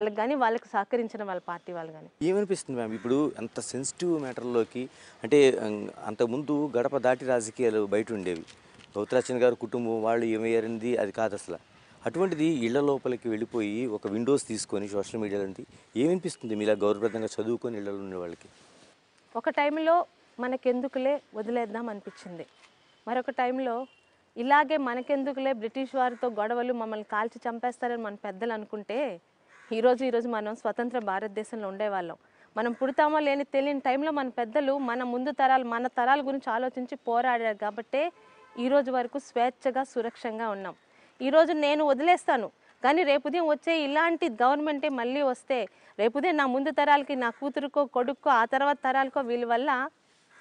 వాళ్ళకి గాని, వాళ్ళకి సహకరించిన వాళ్ళ పార్టీ వాళ్ళు గాని. ఏమనిపిస్తుంది మ్యామ్? ఇప్పుడు అంత సెన్సిటివ్ మ్యాటర్‌లోకి అంటే అంతకుముందు గడప దాటి రాజకీయాలు బయటుండేవి. గౌతరాచన్ గారి కుటుంబం వాళ్ళు ఏమయ్యారనేది అది కాదసల. అటువంటిది ఇళ్ల లోపలికి వెళ్ళిపోయి ఒక విండోస్ తీసుకొని సోషల్ మీడియాలోంటి ఏమనిపిస్తుంది మీలా గౌరవప్రదంగా చదువుకొని ఇళ్లలో ఉండే వాళ్ళకి? ఒక టైంలో మనకెందుకులే వదిలేద్దాం అనిపించింది. మరొక టైంలో ఇలాగే మనకెందుకులే బ్రిటిష్ వారితో గొడవలు మమ్మల్ని కాల్చి చంపేస్తారని మన పెద్దలు అనుకుంటే, ఈరోజు మనం స్వతంత్ర భారతదేశంలో ఉండేవాళ్ళం. మనం పుడతామో లేని తెలియని టైంలో మన పెద్దలు మన తరాల గురించి ఆలోచించి పోరాడారు కాబట్టే ఈరోజు వరకు స్వేచ్ఛగా, సురక్షంగా ఉన్నాం. ఈరోజు నేను వదిలేస్తాను. కానీ రేపు ఉదయం వచ్చే ఇలాంటి గవర్నమెంటే మళ్ళీ వస్తే, రేపు ఉదయం నా ముందు తరాలకి, నా కూతురుకో, కొడుక్కో, ఆ తర్వాత తరాలకో వీళ్ళ వల్ల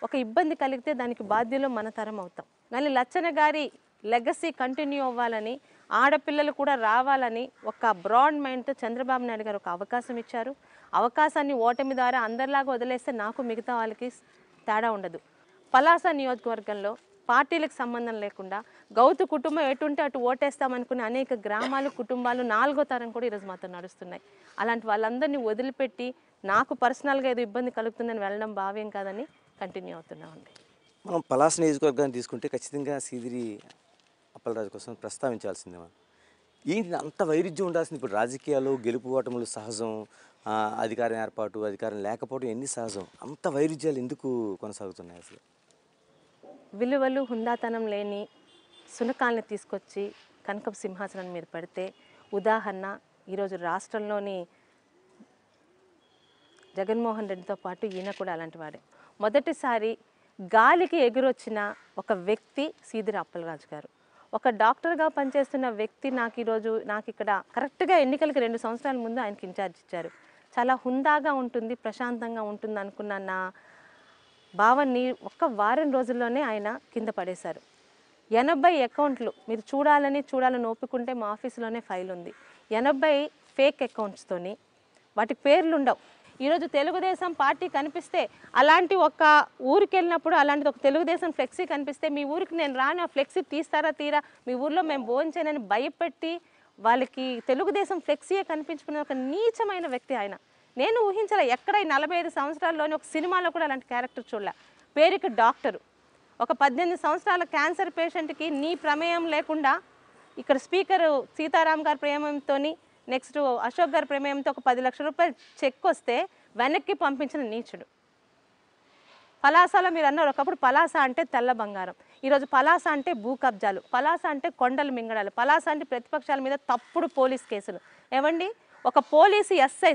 ఒక ఇబ్బంది కలిగితే దానికి బాధ్యులు మన తరం అవుతాం. కానీ లచ్చన గారి లెగసీ కంటిన్యూ అవ్వాలని, ఆడపిల్లలు కూడా రావాలని ఒక బ్రాడ్ మైండ్‌తో చంద్రబాబు నాయుడు గారు ఒక అవకాశం ఇచ్చారు. అవకాశాన్ని ఓటమి ద్వారా అందరిలాగా వదిలేస్తే నాకు మిగతా వాళ్ళకి తేడా ఉండదు. పలాస నియోజకవర్గంలో పార్టీలకు సంబంధం లేకుండా గౌతు కుటుంబం ఎటుంటే అటు ఓటేస్తామనుకునే అనేక గ్రామాలు, కుటుంబాలు 4వ తరం కూడా ఈరోజు మాతో నడుస్తున్నాయి. అలాంటి వాళ్ళందరినీ వదిలిపెట్టి నాకు పర్సనల్‌గా ఏదో ఇబ్బంది కలుగుతుందని వెళ్ళడం భావ్యం కాదని కంటిన్యూ అవుతున్నామండి. మనం పలాస నియోజకవర్గాన్ని తీసుకుంటే ఖచ్చితంగా సీదిరి అప్పలరాజు కోసం ప్రస్తావించాల్సిందే మనం. ఏంటి అంత వైరుధ్యం ఉండాల్సింది? ఇప్పుడు రాజకీయాల్లో గెలుపు ఓటములు సహజం. అధికారం ఏర్పాటు, అధికారం లేకపోవడం ఎన్ని సహజం. అంత వైరుధ్యాలు ఎందుకు కొనసాగుతున్నాయి అసలు? విలువలు, హుందాతనం లేని సునకాల్ని తీసుకొచ్చి కనకపు సింహాసనం మీద పెడితే, ఉదాహరణ ఈరోజు రాష్ట్రంలోని జగన్మోహన్ రెడ్డితో పాటు ఈయన కూడా అలాంటి వాడే. మొదటిసారి గాలికి ఎగురొచ్చిన ఒక వ్యక్తి సీదిరి అప్పలరాజు గారు. ఒక డాక్టర్గా పనిచేస్తున్న వ్యక్తి నాకు ఇక్కడ కరెక్ట్గా ఎన్నికలకి 2 సంవత్సరాల ముందు ఆయనకి ఇన్ఛార్జ్ ఇచ్చారు. చాలా హుందాగా ఉంటుంది, ప్రశాంతంగా ఉంటుంది అనుకున్న నా భావాన్ని ఒక్క వారం రోజుల్లోనే ఆయన కింద పడేశారు. 80 అకౌంట్లు మీరు చూడాలని ఒప్పుకుంటే మా ఆఫీసులోనే ఫైల్ ఉంది. 80 ఫేక్ అకౌంట్స్తోని వాటి పేర్లుండవు. ఈరోజు తెలుగుదేశం పార్టీ కనిపిస్తే అలాంటి ఒక ఊరికి వెళ్ళినప్పుడు అలాంటిది ఒక తెలుగుదేశం ఫ్లెక్సీ కనిపిస్తే మీ ఊరికి నేను రాను, ఆ ఫ్లెక్సీ తీరా మీ ఊర్లో మేము భోంచేనని భయపెట్టి వాళ్ళకి తెలుగుదేశం ఫ్లెక్సీయే కనిపించుకునే ఒక నీచమైన వ్యక్తి ఆయన. నేను ఊహించలే ఎక్కడ ఈ 45 సంవత్సరాల్లోనే ఒక సినిమాలో కూడా అలాంటి క్యారెక్టర్ చూడలే. పేరుకి డాక్టరు, ఒక 18 సంవత్సరాల క్యాన్సర్ పేషెంట్కి నీ ప్రమేయం లేకుండా ఇక్కడ స్పీకరు సీతారాం గారి ప్రమేయంతోని నెక్స్ట్ అశోక్ గారి ప్రమేయంతో ఒక 10 లక్షల రూపాయలు చెక్ వస్తే వెనక్కి పంపించిన నీచుడు. పలాసలో మీరు అన్నారు ఒకప్పుడు పలాస అంటే తెల్ల బంగారం, ఈరోజు పలాస అంటే భూ కబ్జాలు, పలాస అంటే కొండలు మింగడాలు, పలాస అంటే ప్రతిపక్షాల మీద తప్పుడు పోలీస్ కేసులు. ఏవండి, ఒక పోలీసు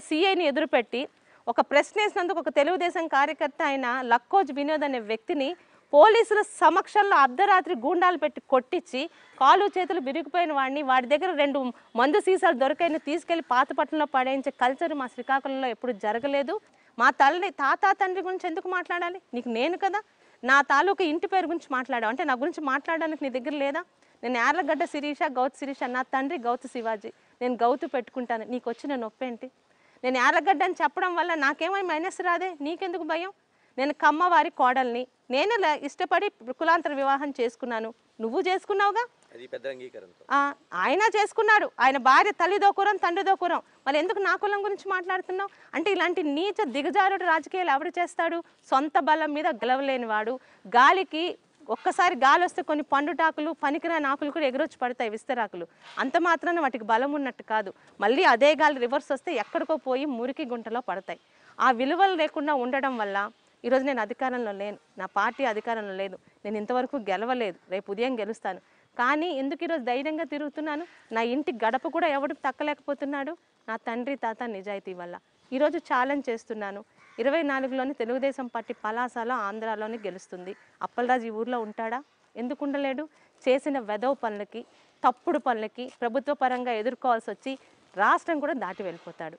సిఐని ఎదురుపెట్టి ఒక ప్రశ్న వేసినందుకు ఒక తెలుగుదేశం కార్యకర్త అయిన లక్కోజ్ వినోద్ అనే వ్యక్తిని పోలీసుల సమక్షంలో అర్ధరాత్రి గూండాలు పెట్టి కొట్టించి కాలు చేతులు విరిగిపోయిన వాడి దగ్గర 2 మందు సీసాలు దొరికైన తీసుకెళ్లి పాతపట్నంలో పడేయించే కల్చర్ మా శ్రీకాకుళంలో ఎప్పుడు జరగలేదు. మా తండ్రి గురించి ఎందుకు మాట్లాడాలి? నీకు నేను కదా నా తాలూకా ఇంటి పేరు గురించి మాట్లాడావు అంటే నా గురించి మాట్లాడడానికి నీ దగ్గర లేదా? నేను యార్లగడ్డ శిరీష, గౌతు శిరీష, నా తండ్రి గౌతు శివాజీ, నేను గౌతు పెట్టుకుంటాను, నీకు వచ్చిన నొప్పేంటి? నేను యార్లగడ్డ అని చెప్పడం వల్ల నాకేమై మైనస్ రాదే, నీకెందుకు భయం? నేను కమ్మవారి కోడల్ని, నేను ఇష్టపడి కులాంతర వివాహం చేసుకున్నాను, నువ్వు చేసుకున్నావుగా. అది పెద్ద అంగీకారంతో ఆయన చేసుకున్నాడు, ఆయన భార్య తల్లిదో కురం తండ్రిదో కురం, మళ్ళీ ఎందుకు నా కులం గురించి మాట్లాడుతున్నావు? అంటే ఇలాంటి నీచ దిగజారుడు రాజకీయాలు ఎవరు చేస్తాడు? సొంత బలం మీద గెలవలేని వాడు. గాలికి ఒక్కసారి గాలి వస్తే కొన్ని పండుటాకులు పనికిరాని ఆకులు కూడా ఎగురొచ్చి పడతాయి, విస్తరాకులు. అంత మాత్రాన వాటికి బలం ఉన్నట్టు కాదు. మళ్ళీ అదే గాలి రివర్స్ వస్తే ఎక్కడికో పోయి మురికి గుంటలో పడతాయి. ఆ విలువలు లేకుండా ఉండడం వల్ల ఈరోజు నేను అధికారంలో లేను, నా పార్టీ అధికారంలో లేదు, నేను ఇంతవరకు గెలవలేదు, రేపు ఉదయం గెలుస్తాను. కానీ ఎందుకు ఈరోజు ధైర్యంగా తిరుగుతున్నాను? నా ఇంటి గడప కూడా ఎవడు తక్కలేకపోతున్నాడు, నా తండ్రి తాత నిజాయితీ వల్ల. ఈరోజు ఛాలెంజ్ చేస్తున్నాను, 24లోని తెలుగుదేశం పార్టీ పలాసలో ఆంధ్రాలోనే గెలుస్తుంది. అప్పలరాజు ఈ ఊర్లో ఉంటాడా? ఎందుకు ఉండలేడు? చేసిన వెధవ పనులకి, తప్పుడు పనులకి ప్రభుత్వ పరంగా ఎదుర్కోవాల్సి వచ్చి రాష్ట్రం కూడా దాటి వెళ్ళిపోతాడు.